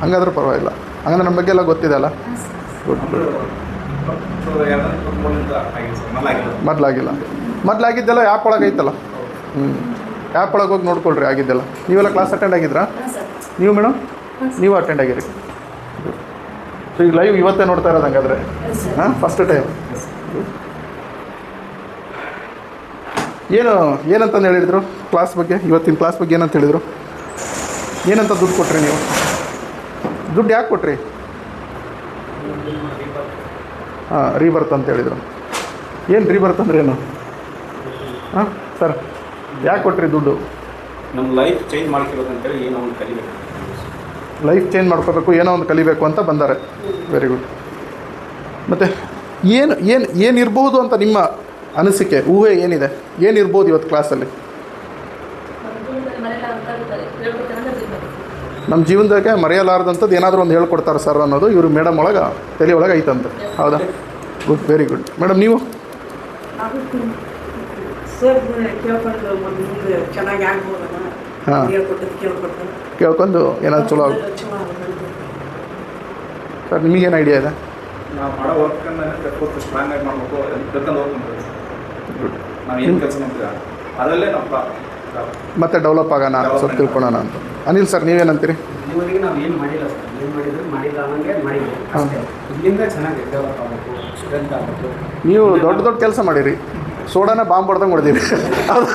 ಹಂಗಾದ್ರೂ ಪರವಾಗಿಲ್ಲ. ಹಂಗಂದ್ರೆ ನಮ್ಮ ಬಗ್ಗೆ ಎಲ್ಲ ಗೊತ್ತಿದೆ ಅಲ್ಲ. Good good. ಮೊದಲಾಗಿದ್ದೆಲ್ಲ ಆ್ಯಪ್ ಒಳಗೆ ಐತಲ್ಲ. ಆ್ಯಪ್ ಒಳಗೆ ಹೋಗಿ ನೋಡ್ಕೊಳ್ರಿ ಆಗಿದ್ದೆಲ್ಲ. ನೀವೆಲ್ಲ ಕ್ಲಾಸ್ ಅಟೆಂಡ್ ಆಗಿದ್ರಾ? ನೀವು ಮೇಡಮ್ ನೀವು ಅಟೆಂಡ್ ಆಗಿರಿ. ಸೊ ಈಗ ಲೈವ್ ಇವತ್ತೇ ನೋಡ್ತಾ ಇರೋದು ಹಂಗಾದ್ರೆ? ಹಾಂ, ಫಸ್ಟ್ ಟೈಮ್. ಏನಂತಂದು ಹೇಳಿದರು ಕ್ಲಾಸ್ ಬಗ್ಗೆ? ಇವತ್ತಿನ ಕ್ಲಾಸ್ ಬಗ್ಗೆ ಏನಂತ ಹೇಳಿದರು? ಏನಂತ ದುಡ್ಡು ಕೊಟ್ರಿ ನೀವು? ದುಡ್ಡು ಯಾಕೆ ಕೊಟ್ರಿ? ಹಾಂ, ರೀಬರ್ತ್ ಅಂತ ಹೇಳಿದರು. ಏನು ರೀಬರ್ತ್ ಅಂದ್ರೆ ಏನು? ಹಾಂ ಸರ್, ಯಾಕೆ ಕೊಟ್ರಿ ದುಡ್ಡು? ನಮ್ಮ ಲೈಫ್ ಚೇಂಜ್ ಮಾಡ್ಕೊಬೇಕಂತೇಳಿ ಏನೋ ಒಂದು ಕಲಿಬೇಕು. ಲೈಫ್ ಚೇಂಜ್ ಮಾಡ್ಕೋಬೇಕು, ಏನೋ ಒಂದು ಕಲಿಬೇಕು ಅಂತ ಬಂದ್ದಾರೆ. Very good. ಮತ್ತು ಏನಿರ್ಬೋದು ಅಂತ ನಿಮ್ಮ ಅನಿಸಿಕೆ, ಊಹೆ ಏನಿದೆ? ಏನಿರ್ಬೋದು ಇವತ್ತು ಕ್ಲಾಸಲ್ಲಿ? ನಮ್ಮ ಜೀವನದಾಗೆ ಮರೆಯಲಾರ್ದಂಥದ್ದು ಏನಾದರೂ ಒಂದು ಹೇಳ್ಕೊಡ್ತಾರೆ ಸರ್ ಅನ್ನೋದು ಇವರು ಮೇಡಮ್ ಒಳಗೆ ತಲೆ ಒಳಗೆ ಐತಂತೆ. ಹೌದಾ? Good, very good. ಮೇಡಮ್ ನೀವು? ಹಾಂ, ಕೇಳ್ಕೊಂಡು ಏನಾದ್ರು ಚಲೋ ಆಗುತ್ತೆ ಸರ್. ನಿಮಗೇನು ಐಡಿಯಾ ಇದೆ? ನಾವು ಮಾಡೋ ವರ್ಕನ್ನು ಸ್ಟ್ರಾಂಗ್ ಆಗಿ ಮಾಡಬೇಕು, ಬೆಳ್ಕೊಂಡು ಹೋಗ್ಬೇಕು. ನಾವು ಏನು ಕೆಲಸ ಮಾಡ್ತೀರಾ ಅದರಲ್ಲೇ ನಮ್ಮ ಮತ್ತೆ ಡೆವಲಪ್ ಆಗೋಣ, ಸ್ವಲ್ಪ ತಿಳ್ಕೊಳ್ಳೋಣ ಅಂತ. ಅನಿಲ್ ಸರ್, ನೀವೇನಂತೀರಿ? ಇವರಿಗೆ ನಾವು ಏನು ಮಾಡಿಲ್ಲ ಸರ್, ಏನು ಮಾಡಿದ್ರು ಮಾಡಿಲ್ಲ ಅನ್ನಂಗೆ ಮಾಡಿದ್ವಿ. ಇಲ್ಲಿಂದ ಚೆನ್ನಾಗಿ ಡೆವಲಪ್ ಆಗಬೇಕು, ಸ್ಟ್ರೆಂತ್ ಆಗಬೇಕು. ನೀವು ದೊಡ್ಡ ಕೆಲಸ ಮಾಡಿರಿ, ಸೋಡಾನ ಬಾಂಬ್ ಹೊಡೆದಂಗೆ ಹೊಡೆದಿರಿ. ಅದು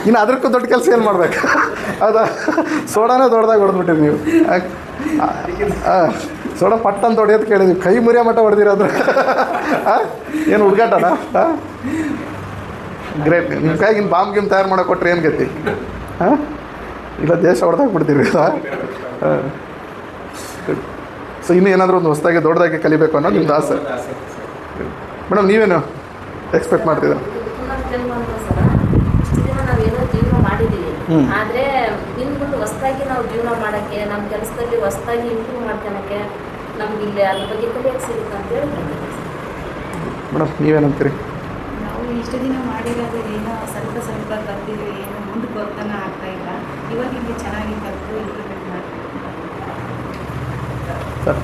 ಇನ್ನು ಅದಕ್ಕೂ ದೊಡ್ಡ ಕೆಲಸ ಏನು ಮಾಡ್ಬೇಕು? ಹೌದಾ? ಸೋಡಾನೇ ದೊಡ್ಡದಾಗಿ ಹೊಡೆದ್ಬಿಟ್ಟಿರಿ ನೀವು. ಸೋಡಾ ಪಟ್ಟ ಅಂತ ಹೊಡೆಯೋದು ಕೇಳಿದ್ವಿ, ಕೈ ಮುರಿಯೋ ಮಟ್ಟ ಹೊಡೆದಿರೋದ್ರೆ ಏನು ಹುಡುಗಾಟನ? ಗ್ರೇಟ್. ನಿಮ್ಮ ಕೈಗಿನ ಬಾಂಬ್ ಗಿಮ್ ತಯಾರು ಮಾಡೋಕೆ ಕೊಟ್ಟರೆ ಏನು ಗತಿ? ಹಾಂ, ಇಲ್ಲ ದೇಶ ಹೊಡೆದಾಗ್ಬಿಡ್ತೀರಿ. ಹಾಂ, ಸೊ ಇನ್ನೂ ಏನಾದರೂ ಒಂದು ಹೊಸದಾಗಿ ದೊಡ್ಡದಾಗಿ ಕಲಿಬೇಕು ಅನ್ನೋದು ನಿಮ್ದು ಆಸೆ. ಮೇಡಮ್, ನೀವೇನು ಎಕ್ಸ್ಪೆಕ್ಟ್ ಮಾಡ್ತಿದ್ದೀರಾ? ನಾವೇನೋ ಜೀವನ ಮಾಡಿದ್ದೀವಿ, ಆದರೆ ಇನ್ಬಿಟ್ಟು ಹೊಸದಾಗಿ ನಾವು ಜೀವನ ಮಾಡೋಕ್ಕೆ, ನಮ್ಮ ಕೆಲಸದಲ್ಲಿ ಹೊಸದಾಗಿ ಇಂಪ್ರೂವ್ ಮಾಡ್ಕೊಳಕ್ಕೆ ನಮ್ಗೆ ಇಲ್ಲಿ ಅದ್ರ ಬಗ್ಗೆ ಕಲಿಯಕ್ಕೆ ಸಿಗುತ್ತೆ ಅಂತೇಳಿ. ಮೇಡಮ್, ನೀವೇನಂತೀರಿ? ನಾವು ಇಷ್ಟು ದಿನ ಮಾಡಿರೋದು ಏನೋ ಸ್ವಲ್ಪ ಕಲ್ತಿದ್ವಿ, ಏನೋ ಮುಂದಕ್ಕೆ ಹೋಗ್ತಾನೆ ಆಗ್ತಾ ಇಲ್ಲ. ಇವಾಗ ಇಲ್ಲಿ ಚೆನ್ನಾಗಿ ಕಲಿತು ಇಂಪ್ರೂವ್ಮೆಂಟ್ ಮಾಡ್ತೀವಿ ಸರ್.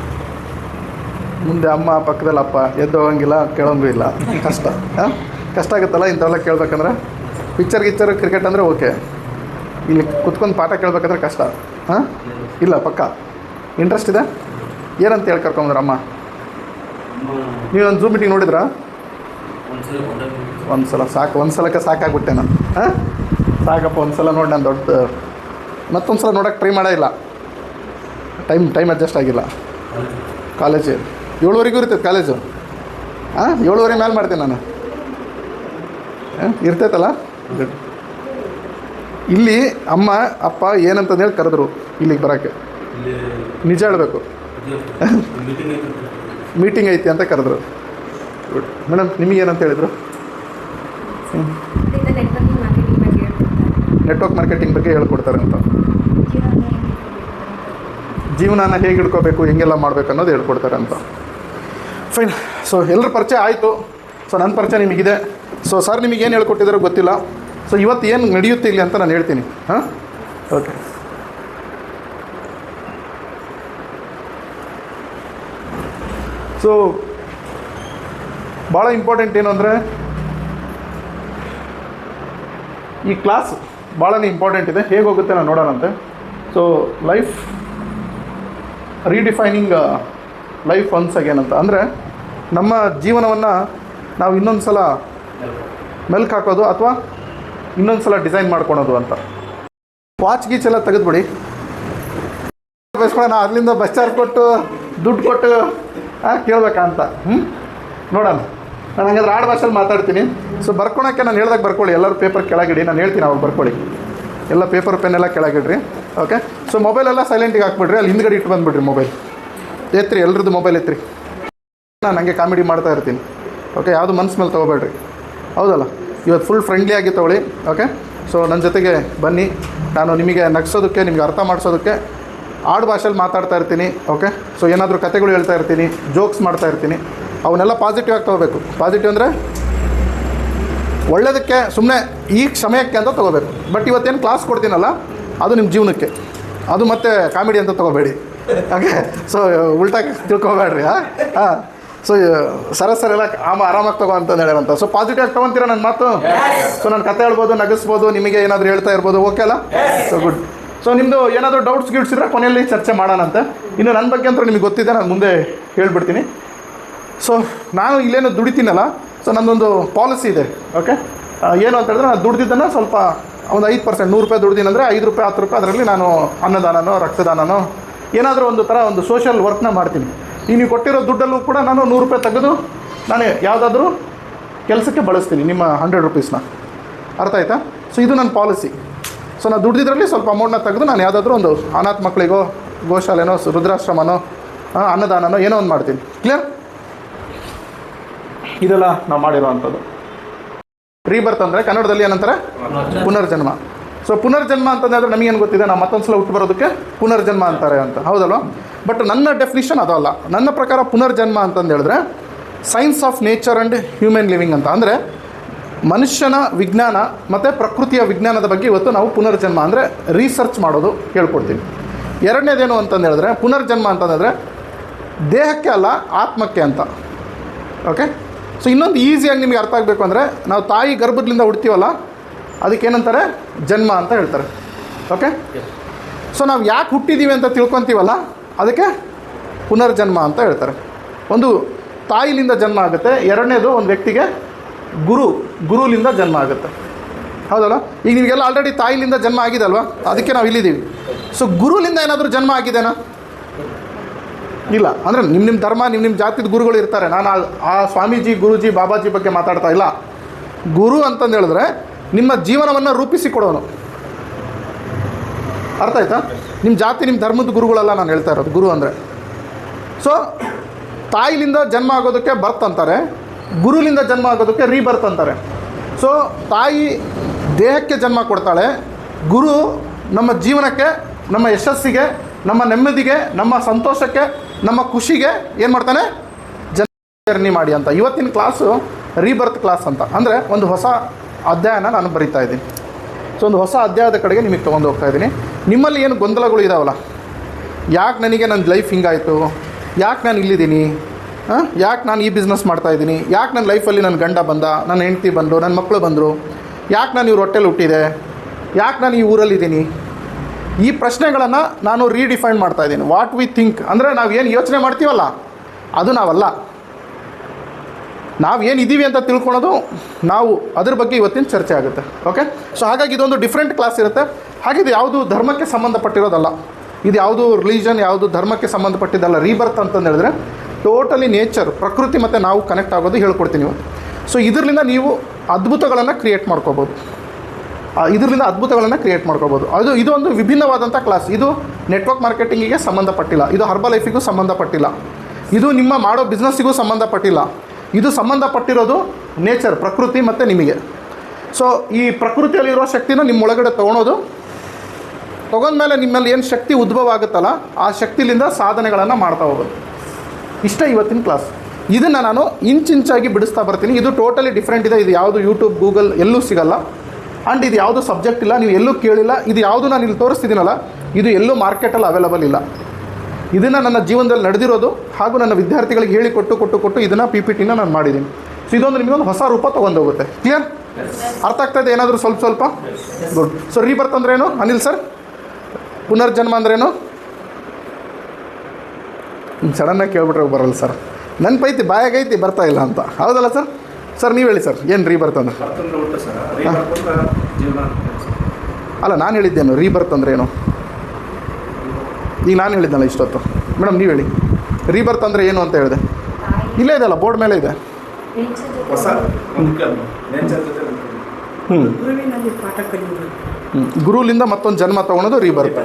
ಮುಂದೆ ಅಮ್ಮ ಪಕ್ಕದಲ್ಲಿ ಅಪ್ಪ ಎದ್ದು ಹೋಗಂಗಿಲ್ಲ, ಕೇಳೋಂಗೂ ಇಲ್ಲ. ಕಷ್ಟ. ಹಾಂ, ಕಷ್ಟ ಆಗುತ್ತಲ್ಲ ಇಂಥವೆಲ್ಲ ಕೇಳ್ಬೇಕಂದ್ರೆ. ಪಿಕ್ಚರ್ ಕ್ರಿಕೆಟ್ ಅಂದರೆ ಓಕೆ, ಇಲ್ಲಿ ಕುತ್ಕೊಂಡು ಪಾಠ ಕೇಳಬೇಕಂದ್ರೆ ಕಷ್ಟ. ಹಾಂ, ಇಲ್ಲ ಪಕ್ಕ ಇಂಟ್ರೆಸ್ಟ್ ಇದೆ. ಏನಂತ ಹೇಳಿ ಕರ್ಕೊಂಬಂದ್ರೆ ಅಮ್ಮ? ನೀವು ಒಂದು ಝೂಮ್ ಮೀಟಿಂಗ್ ನೋಡಿದ್ರಾ? ಒಂದು ಸಲ ಸಾಕು, ಒಂದು ಸಲಕ್ಕೆ ಸಾಕಾಗ್ಬಿಟ್ಟೆ ನಾನು. ಹಾಂ, ಸಾಕಪ್ಪ ಒಂದು ಸಲ ನೋಡಿ. ನಾನು ಮತ್ತೊಂದು ಸಲ ನೋಡೋಕ್ಕೆ ಟ್ರೈ ಮಾಡೇ ಇಲ್ಲ. ಟೈಮ್ ಅಡ್ಜಸ್ಟ್ ಆಗಿಲ್ಲ. ಕಾಲೇಜು 7:00ವರೆಗೂ ಇರ್ತೈತೆ ಕಾಲೇಜು. ಹಾಂ, 7:30 ಮೇಲೆ ಮಾಡ್ತೀನಿ ನಾನು. ಇರ್ತೈತಲ್ಲ. ಇಲ್ಲಿ ಅಮ್ಮ ಅಪ್ಪ ಏನಂತಂದು ಹೇಳಿ ಕರೆದ್ರು ಇಲ್ಲಿಗೆ ಬರೋಕ್ಕೆ. ನಿಜ ಹೇಳಬೇಕು, ಮೀಟಿಂಗ್ ಐತಿ ಅಂತ ಕರೆದ್ರು. ಗುಡ್. ಮೇಡಮ್, ನಿಮಗೇನಂತ ಹೇಳಿದರು? ನೆಟ್ವರ್ಕ್ ಮಾರ್ಕೆಟಿಂಗ್ ಬಗ್ಗೆ ಹೇಳ್ಕೊಡ್ತಾರೆ ಅಂತ. ಜೀವನನ ಹೇಗೆ ಹಿಡ್ಕೋಬೇಕು, ಹೆಂಗೆಲ್ಲ ಮಾಡಬೇಕು ಅನ್ನೋದು ಹೇಳ್ಕೊಡ್ತಾರೆ ಅಂತ. ಫೈನ್. ಸೊ ಎಲ್ಲರ ಪರಿಚಯ ಆಯಿತು. ಸೊ ನನ್ನ ಪರಿಚಯ ನಿಮಗಿದೆ. ಸೊ ಸರ್ ನಿಮಗೇನು ಹೇಳ್ಕೊಟ್ಟಿದ್ದಾರೋ ಗೊತ್ತಿಲ್ಲ. ಸೊ ಇವತ್ತು ಏನು ನಡೆಯುತ್ತೆ ಇಲ್ಲಿ ಅಂತ ನಾನು ಹೇಳ್ತೀನಿ. ಹಾಂ, ಓಕೆ. ಸೊ ಭಾಳ ಇಂಪಾರ್ಟೆಂಟ್ ಏನು ಅಂದರೆ, ಈ ಕ್ಲಾಸ್ ಭಾಳನೇ ಇಂಪಾರ್ಟೆಂಟ್ ಇದೆ. ಹೇಗೆ ಹೋಗುತ್ತೆ ನಾನು ನೋಡೋಣಂತೆ. So life redefining life once again ಅಂತ ಅಂದರೆ, ನಮ್ಮ ಜೀವನವನ್ನು ನಾವು ಇನ್ನೊಂದು ಸಲ ಮೆಲ್ಕು ಹಾಕೋದು ಅಥವಾ ಇನ್ನೊಂದು ಸಲ ಡಿಸೈನ್ ಮಾಡ್ಕೊಳೋದು ಅಂತ. ವಾಚ್ ಗೀಚ್ ಎಲ್ಲ ತೆಗೆದುಬಿಡಿ. ಬಸ್ಕೊಳ್ಳೋಣ, ಅಲ್ಲಿಂದ ಬಸ್ ಚಾರ್ಜ್ ಕೊಟ್ಟು ದುಡ್ಡು ಕೊಟ್ಟು ಕೇಳಬೇಕಾ ಅಂತ. ನೋಡೋಣ. ನಾನು ಹಂಗಾದ್ರೆ ಆಡು ಭಾಷೆಯಲ್ಲಿ ಮಾತಾಡ್ತೀನಿ. ಸೊ ಬರ್ಕೊಳಕ್ಕೆ ನಾನು ಹೇಳ್ದಾಗ ಬರ್ಕೊಳ್ಳಿ. ಎಲ್ಲರೂ ಪೇಪರ್ ಕೆಳಗಿಡಿ, ನಾನು ಹೇಳ್ತೀನಿ ಅವಾಗ ಬರ್ಕೊಳ್ಳಿ. ಎಲ್ಲ ಪೇಪರ್ ಪೆನ್ನೆಲ್ಲ ಕೆಳಗಿಡ್ರಿ. ಓಕೆ. ಸೊ ಮೊಬೈಲೆಲ್ಲ ಸೈಲೆಂಟಿಗೆ ಹಾಕ್ಬಿಡ್ರಿ. ಅಲ್ಲಿ ಹಿಂದ್ಗಡೆ ಇಟ್ಟು ಬಂದುಬಿಡ್ರಿ. Mobile ಎತ್ತಿರಿ, ಎಲ್ರದ್ದು mobile ಎತ್ತಿರಿ. ನಾನು ಹಂಗೆ ಕಾಮಿಡಿ ಮಾಡ್ತಾ ಇರ್ತೀನಿ. ಓಕೆ, ಯಾವುದು ಮನ್ಸು ಮೇಲೆ ತೊಗೋಬೇಡ್ರಿ. ಹೌದಲ್ಲ? ಇವತ್ತು ಫುಲ್ ಫ್ರೆಂಡ್ಲಿ ಆಗಿ ತೊಗೊಳ್ಳಿ. ಓಕೆ. ಸೊ ನನ್ನ ಜೊತೆಗೆ ಬನ್ನಿ. ನಾನು ನಿಮಗೆ ನಗಿಸೋದಕ್ಕೆ, ನಿಮಗೆ ಅರ್ಥ ಮಾಡಿಸೋದಕ್ಕೆ ಆಡು ಭಾಷೆಯಲ್ಲಿ ಮಾತಾಡ್ತಾ ಇರ್ತೀನಿ. ಓಕೆ. ಸೊ ಏನಾದರೂ ಕತೆಗಳು ಹೇಳ್ತಾ ಇರ್ತೀನಿ, ಜೋಕ್ಸ್ ಮಾಡ್ತಾ ಇರ್ತೀನಿ. ಅವನ್ನೆಲ್ಲ ಪಾಸಿಟಿವ್ ಆಗಿ ತೊಗೋಬೇಕು. ಪಾಸಿಟಿವ್ ಅಂದರೆ ಒಳ್ಳೆಯದಕ್ಕೆ, ಸುಮ್ಮನೆ ಈ ಸಮಯಕ್ಕೆ ಅಂತ ತೊಗೋಬೇಕು. ಬಟ್ ಇವತ್ತೇನು ಕ್ಲಾಸ್ ಕೊಡ್ತೀನಲ್ಲ, ಅದು ನಿಮ್ಮ ಜೀವನಕ್ಕೆ. ಅದು ಮತ್ತೆ ಕಾಮಿಡಿ ಅಂತ ತೊಗೋಬೇಡಿ. ಓಕೆ, ಸೊ ಉಲ್ಟಾ ತಿಳ್ಕೊಬೇಡ್ರಿ. ಹಾಂ, ಸೊ ಸರ ಎಲ್ಲ ಆರಾಮಾಗಿ ತಗೋ ಅಂತಂದು ಹೇಳ್ಯಾರಂತ. ಸೊ ಪಾಸಿಟಿವ್ ಆಗಿ ತೊಗೊತೀರಾ ನನ್ನ ಮಾತು? ಸೊ ನಾನು ಕತೆ ಹೇಳ್ಬೋದು, ನಗಿಸ್ಬೋದು, ನಿಮಗೆ ಏನಾದರೂ ಹೇಳ್ತಾ ಇರ್ಬೋದು. ಓಕೆ ಅಲ್ಲ? So good. ಸೊ ನಿಮ್ಮದು ಏನಾದರೂ ಡೌಟ್ಸ್ ಇದ್ದರೆ ಕೊನೆಯಲ್ಲಿ ಚರ್ಚೆ ಮಾಡೋಣಂತೆ. ಇನ್ನು ನನ್ನ ಬಗ್ಗೆ ಅಂತೂ ನಿಮಗೆ ಗೊತ್ತಿದೆ, ನಾನು ಮುಂದೆ ಹೇಳ್ಬಿಡ್ತೀನಿ. ಸೊ ನಾನು ಇಲ್ಲೇನು ದುಡಿತೀನಲ್ಲ, ಸೊ ನನ್ನೊಂದು ಪಾಲಿಸಿ ಇದೆ. ಓಕೆ, ಏನು ಅಂತ ಹೇಳಿದ್ರೆ ನಾನು ದುಡ್ದಿದ್ದನ್ನು ಸ್ವಲ್ಪ ಒಂದು 5% 100 ರೂಪಾಯಿ ದುಡ್ದಿನಂದರೆ 5 ರೂಪಾಯಿ 10 ರೂಪಾಯಿ ಅದರಲ್ಲಿ ನಾನು ಅನ್ನದಾನನೋ ರಕ್ತದಾನನೋ ಏನಾದರೂ ಒಂದು ಸೋಷಿಯಲ್ ವರ್ಕ್ನ ಮಾಡ್ತೀನಿ. ನೀವು ಕೊಟ್ಟಿರೋ ದುಡ್ಡಲ್ಲೂ ಕೂಡ ನಾನು 100 ರೂಪಾಯಿ ತೆಗೆದು ನಾನು ಯಾವುದಾದ್ರೂ ಕೆಲಸಕ್ಕೆ ಬಳಸ್ತೀನಿ ನಿಮ್ಮ 100 ರೂಪೀಸ್ನ. ಅರ್ಥ ಆಯ್ತಾ? ಸೊ ಇದು ನನ್ನ ಪಾಲಿಸಿ. ಸೊ ನಾನು ದುಡ್ದಿದ್ರಲ್ಲಿ ಸ್ವಲ್ಪ ಅಮೌಂಟ್ನ ತೆಗೆದು ನಾನು ಯಾವುದಾದ್ರೂ ಒಂದು ಅನಾಥ ಮಕ್ಕಳಿಗೋ, ಗೋಶಾಲೆನೋ, ವೃದ್ಧಾಶ್ರಮನೋ, ಅನ್ನದಾನನೋ ಏನೋ ಒಂದು ಮಾಡ್ತೀನಿ. ಕ್ಲಿಯರ್? ಇದೆಲ್ಲ ನಾವು ಮಾಡಿರೋ ಅಂಥದ್ದು. ರೀಬರ್ತ್ ಅಂದರೆ ಕನ್ನಡದಲ್ಲಿ ಏನಂತಾರೆ? ಪುನರ್ಜನ್ಮ. ಸೊ ಪುನರ್ಜನ್ಮ ಅಂತಂದರೆ ನಮಗೇನು ಗೊತ್ತಿದೆ, ನಾವು ಮತ್ತೊಂದು ಸಲ ಹುಟ್ಟು ಬರೋದಕ್ಕೆ ಪುನರ್ಜನ್ಮ ಅಂತಾರೆ ಅಂತ, ಹೌದಲ್ವ? ಬಟ್ ನನ್ನ ಡೆಫಿನಿಷನ್ ಅದಲ್ಲ. ನನ್ನ ಪ್ರಕಾರ ಪುನರ್ಜನ್ಮ ಅಂತಂದು ಹೇಳಿದ್ರೆ science of nature and human living ಅಂತ. ಅಂದರೆ ಮನುಷ್ಯನ ವಿಜ್ಞಾನ ಮತ್ತು ಪ್ರಕೃತಿಯ ವಿಜ್ಞಾನದ ಬಗ್ಗೆ ಇವತ್ತು ನಾವು ಪುನರ್ಜನ್ಮ ಅಂದರೆ ರಿಸರ್ಚ್ ಮಾಡೋದು ಹೇಳ್ಕೊಡ್ತೀವಿ. ಎರಡನೇದೇನು ಅಂತಂದು ಹೇಳಿದ್ರೆ ಪುನರ್ಜನ್ಮ ಅಂತಂದರೆ ದೇಹಕ್ಕೆ ಅಲ್ಲ, ಆತ್ಮಕ್ಕೆ ಅಂತ. ಓಕೆ, ಸೊ ಇನ್ನೊಂದು ಈಸಿಯಾಗಿ ನಿಮಗೆ ಅರ್ಥ ಆಗಬೇಕು ಅಂದರೆ ನಾವು ತಾಯಿ ಗರ್ಭದಿಂದ ಹುಡ್ತೀವಲ್ಲ, ಅದಕ್ಕೇನಂತಾರೆ? ಜನ್ಮ ಅಂತ ಹೇಳ್ತಾರೆ. ಓಕೆ, ಸೊ ನಾವು ಯಾಕೆ ಹುಟ್ಟಿದ್ದೀವಿ ಅಂತ ತಿಳ್ಕೊತೀವಲ್ಲ, ಅದಕ್ಕೆ ಪುನರ್ಜನ್ಮ ಅಂತ ಹೇಳ್ತಾರೆ. ಒಂದು ತಾಯಿಲಿಂದ ಜನ್ಮ ಆಗುತ್ತೆ. ಎರಡನೇದು ಒಂದು ವ್ಯಕ್ತಿಗೆ ಗುರುಲಿಂದ ಜನ್ಮ ಆಗುತ್ತೆ, ಹೌದಲ್ಲ? ಈಗ ನಿಮಗೆಲ್ಲ ಆಲ್ರೆಡಿ ತಾಯಿಲಿಂದ ಜನ್ಮ ಆಗಿದೆ ಅಲ್ವಾ? ಅದಕ್ಕೆ ನಾವು ಇಲ್ಲಿದ್ದೀವಿ. ಸೊ ಗುರುಲಿಂದ ಏನಾದರೂ ಜನ್ಮ ಆಗಿದೆನಾ? ಇಲ್ಲ. ಅಂದರೆ ನಿಮ್ಮ ಧರ್ಮ, ನಿಮ್ಮ ಜಾತಿದ ಗುರುಗಳು ಇರ್ತಾರೆ. ನಾನು ಆ ಸ್ವಾಮೀಜಿ, ಗುರುಜಿ, ಬಾಬಾಜಿ ಬಗ್ಗೆ ಮಾತಾಡ್ತಾ ಇಲ್ಲ. ಗುರು ಅಂತಂದು ಹೇಳಿದ್ರೆ ನಿಮ್ಮ ಜೀವನವನ್ನು ರೂಪಿಸಿಕೊಡೋನು. ಅರ್ಥ ಆಯ್ತಾ? ನಿಮ್ಮ ಜಾತಿ, ನಿಮ್ಮ ಧರ್ಮದ ಗುರುಗಳೆಲ್ಲ ನಾನು ಹೇಳ್ತಾ ಇರೋದು ಗುರು ಅಂದರೆ. ಸೊ ತಾಯಿಲಿಂದ ಜನ್ಮ ಆಗೋದಕ್ಕೆ ಬರ್ತ್ ಅಂತಾರೆ, ಗುರುಲಿಂದ ಜನ್ಮ ಆಗೋದಕ್ಕೆ ರೀಬರ್ತ್ ಅಂತಾರೆ. ಸೊ ತಾಯಿ ದೇಹಕ್ಕೆ ಜನ್ಮ ಕೊಡ್ತಾಳೆ, ಗುರು ನಮ್ಮ ಜೀವನಕ್ಕೆ, ನಮ್ಮ ಯಶಸ್ಸಿಗೆ, ನಮ್ಮ ನೆಮ್ಮದಿಗೆ, ನಮ್ಮ ಸಂತೋಷಕ್ಕೆ, ನಮ್ಮ ಖುಷಿಗೆ ಏನು ಮಾಡ್ತಾನೆ? ಜರ್ನಿ ಮಾಡಿ ಅಂತ. ಇವತ್ತಿನ ಕ್ಲಾಸು ರೀಬರ್ತ್ ಕ್ಲಾಸ್ ಅಂತ. ಅಂದರೆ ಒಂದು ಹೊಸ ಅಧ್ಯಾಯನ ನಾನು ಬರಿತಾ ಇದ್ದೀನಿ. ಸೊ ಒಂದು ಹೊಸ ಅಧ್ಯಾಯದ ಕಡೆಗೆ ನಿಮಗೆ ತೊಗೊಂಡು ಹೋಗ್ತಾ ಇದ್ದೀನಿ. ನಿಮ್ಮಲ್ಲಿ ಏನು ಗೊಂದಲಗಳು ಇದಾವಲ್ಲ, ಯಾಕೆ ನನಗೆ ನನ್ನ ಲೈಫ್ ಹಿಂಗಾಯಿತು, ಯಾಕೆ ನಾನು ಇಲ್ಲಿದ್ದೀನಿ, ಯಾಕೆ ನಾನು ಈ ಬಿಸ್ನೆಸ್ ಮಾಡ್ತಾಯಿದ್ದೀನಿ, ಯಾಕೆ ನನ್ನ ಲೈಫಲ್ಲಿ ನನ್ನ ಗಂಡ ಬಂದ, ನನ್ನ ಹೆಂಡತಿ ಬಂದರು, ನನ್ನ ಮಕ್ಕಳು ಬಂದರು, ಯಾಕೆ ನಾನು ಇವ್ರ ಹೊಟ್ಟೆಲಿ ಹುಟ್ಟಿದೆ, ಯಾಕೆ ನಾನು ಈ ಊರಲ್ಲಿದ್ದೀನಿ, ಈ ಪ್ರಶ್ನೆಗಳನ್ನು ನಾನು ರೀಡಿಫೈನ್ ಮಾಡ್ತಾಯಿದ್ದೀನಿ. ವಾಟ್ ವಿ ಥಿಂಕ್ ಅಂದರೆ ನಾವು ಏನು ಯೋಚನೆ ಮಾಡ್ತೀವಲ್ಲ ಅದು ನಾವಲ್ಲ. ನಾವು ಏನಿದ್ದೀವಿ ಅಂತ ತಿಳ್ಕೊಳೋದು ನಾವು. ಅದ್ರ ಬಗ್ಗೆ ಇವತ್ತಿನ ಚರ್ಚೆ ಆಗುತ್ತೆ. ಓಕೆ, ಸೊ ಹಾಗಾಗಿ ಇದೊಂದು ಡಿಫ್ರೆಂಟ್ ಕ್ಲಾಸ್ ಇರುತ್ತೆ. ಹಾಗೆ ಇದು ಯಾವುದು ಧರ್ಮಕ್ಕೆ ಸಂಬಂಧಪಟ್ಟಿರೋದಲ್ಲ, ಇದು ಯಾವುದು ರಿಲಿಜನ್, ಯಾವುದು ಧರ್ಮಕ್ಕೆ ಸಂಬಂಧಪಟ್ಟಿದ್ದಲ್ಲ. ರೀಬರ್ತ್ ಅಂತಂದು ಹೇಳಿದ್ರೆ ಟೋಟಲಿ ನೇಚರ್, ಪ್ರಕೃತಿ ಮತ್ತು ನಾವು ಕನೆಕ್ಟ್ ಆಗೋದು ಹೇಳ್ಕೊಡ್ತೀನಿ ಇವತ್ತು. ಸೊ ಇದರಿಂದ ನೀವು ಅದ್ಭುತಗಳನ್ನು ಕ್ರಿಯೇಟ್ ಮಾಡ್ಕೋಬೋದು. ಇದು ಒಂದು ವಿಭಿನ್ನವಾದಂಥ ಕ್ಲಾಸ್. ಇದು ನೆಟ್ವರ್ಕ್ ಮಾರ್ಕೆಟಿಂಗಿಗೆ ಸಂಬಂಧಪಟ್ಟಿಲ್ಲ, ಇದು ಹರ್ಬಲ್ ಲೈಫಿಗೂ ಸಂಬಂಧಪಟ್ಟಿಲ್ಲ, ಇದು ನಿಮ್ಮ ಮಾಡೋ ಬಿಸ್ನೆಸ್ಸಿಗೂ ಸಂಬಂಧಪಟ್ಟಿಲ್ಲ. ಇದು ಸಂಬಂಧಪಟ್ಟಿರೋದು ನೇಚರ್, ಪ್ರಕೃತಿ ಮತ್ತು ನಿಮಗೆ. ಸೊ ಈ ಪ್ರಕೃತಿಯಲ್ಲಿರೋ ಶಕ್ತಿನ ನಿಮ್ಮ ಒಳಗಡೆ ತೊಗೊಂಡ್ಮೇಲೆ ನಿಮ್ಮಲ್ಲಿ ಏನು ಶಕ್ತಿ ಉದ್ಭವ ಆಗುತ್ತಲ್ಲ, ಆ ಶಕ್ತಿಲಿಂದ ಸಾಧನೆಗಳನ್ನು ಮಾಡ್ತಾ ಹೋಗೋದು. ಇಷ್ಟ ಇವತ್ತಿನ ಕ್ಲಾಸ್. ಇದನ್ನು ನಾನು ಇಂಚಾಗಿ ಬಿಡಿಸ್ತಾ ಬರ್ತೀನಿ. ಇದು ಟೋಟಲಿ ಡಿಫ್ರೆಂಟ್ ಇದೆ. ಇದು ಯಾವುದು ಯೂಟ್ಯೂಬ್, ಗೂಗಲ್ ಎಲ್ಲೂ ಸಿಗಲ್ಲ. ಆ್ಯಂಡ್ ಇದು ಯಾವುದು ಸಬ್ಜೆಕ್ಟ್ ಇಲ್ಲ, ನೀವು ಎಲ್ಲೂ ಕೇಳಿಲ್ಲ. ಇದು ಯಾವುದು ನಾನು ಇಲ್ಲಿ ತೋರಿಸ್ತಿದ್ದೀನಲ್ಲ, ಇದು ಎಲ್ಲೂ ಮಾರ್ಕೆಟಲ್ಲಿ ಅವೈಲಬಲ್ ಇಲ್ಲ. ಇದನ್ನು ನನ್ನ ಜೀವನದಲ್ಲಿ ನಡೆದಿರೋದು, ಹಾಗೂ ನನ್ನ ವಿದ್ಯಾರ್ಥಿಗಳಿಗೆ ಹೇಳಿಕೊಟ್ಟು ಇದನ್ನು PPTನ ನಾನು ಮಾಡಿದ್ದೀನಿ. ಸೊ ಇದೊಂದು ನಿಮಗೊಂದು ಹೊಸ ರೂಪ ತೊಗೊಂಡೋಗುತ್ತೆ. ಕ್ಲಿಯರ್? ಅರ್ಥ ಆಗ್ತಾಯಿದೆ ಏನಾದರೂ ಸ್ವಲ್ಪ? ಗುಡ್. ಸೊ ರೀಬರ್ತ್ ಅಂದ್ರೇನು ಅನಿಲ್ ಸರ್? ಪುನರ್ಜನ್ಮ ಅಂದ್ರೇನು? ಸಡನ್ನಾಗಿ ಕೇಳ್ಬಿಟ್ರೆ ಬರಲ್ಲ ಸರ್. ನೆನಪೈತಿ, ಬಾಯಾಗೈತಿ, ಬರ್ತಾ ಇಲ್ಲ ಅಂತ. ಹೌದಲ್ಲ ಸರ್? ಸರ್ ನೀವು ಹೇಳಿ ಸರ್, ಏನು ರೀಬರ್ತ್ ಅಂದ್ರೆ? ಅಲ್ಲ, ನಾನು ಹೇಳಿದ್ದೇನು ರೀಬರ್ತ್ ಅಂದ್ರೆ ಏನು? ಈಗ ನಾನು ಹೇಳಿದ್ನಲ್ಲ ಇಷ್ಟೊತ್ತು. ಮೇಡಮ್ ನೀವು ಹೇಳಿ, ರೀಬರ್ತ್ ಅಂದರೆ ಏನು ಅಂತ ಹೇಳಿದೆ. ಇಲ್ಲೇ ಇದೆಯಲ್ಲ, ಬೋರ್ಡ್ ಮೇಲೆ ಇದೆ. ಗುರುಲಿಂದ ಮತ್ತೊಂದು ಜನ್ಮ ತೊಗೊಳೋದು ರೀಬರ್ತ್.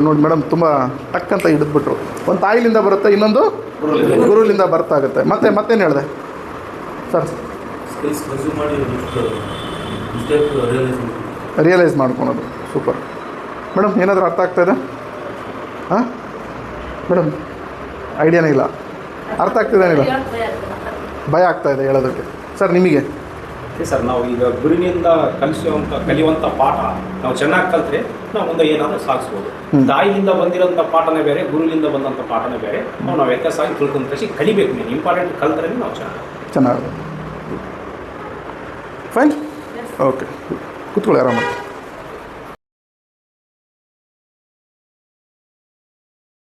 ನೋಡಿ ಮೇಡಮ್, ತುಂಬ ಟಕ್ ಅಂತ ಹಿಡಿದ್ಬಿಟ್ರು. ಒಂದು ತಾಯಿಲಿಂದ ಬರುತ್ತೆ, ಇನ್ನೊಂದು ಗುರುಲಿಂದ ಬರ್ತಾಗುತ್ತೆ. ಮತ್ತೇನು ಹೇಳಿದೆ ಸರ್? ರಿಯಲೈಸ್ ಮಾಡ್ಕೊಳೋದು. Super madam. ಏನಾದರೂ ಅರ್ಥ ಆಗ್ತಾಯಿದೆ? ಹಾಂ ಮೇಡಮ್, ಐಡಿಯಾನೇ ಇಲ್ಲ. ಅರ್ಥ ಆಗ್ತಿದೇನಿಲ್ಲ? ಭಯ ಆಗ್ತಾಯಿದೆ ಹೇಳೋದಕ್ಕೆ. ಸರ್ ನಿಮಗೆ? ಸರ್ ನಾವು ಈಗ ಗುರುವಿನಿಂದ ಕಲಿಯುವಂಥ ಪಾಠ ನಾವು ಚೆನ್ನಾಗಿ ಕಲಿತ್ರೆ ನಾವು ಮುಂದೆ ಏನಾದರೂ ಸಾಗಿಸ್ಬೋದು. ಹ್ಮ್. ತಾಯಿಯಿಂದ ಬಂದಿರೋಂಥ ಪಾಠನೇ ಬೇರೆ, ಗುರುವಿಂದ ಬಂದಂಥ ಪಾಠನೇ ಬೇರೆ. ನಾವು ವ್ಯತ್ಯಾಸ ಆಗಿ ತಿಳ್ಕೊಂಡ್ರೆ ಕಲಿಬೇಕು. ಮೇನ್ ಇಂಪಾರ್ಟೆಂಟ್ ಕಲ್ತ್ರೆ ನಾವು ಚೆನ್ನಾಗಿ ಫೈನ್. ಓಕೆ ಕೂತ್ಕೊಳ್ಳಿ ಆರಾಮಾಗಿ.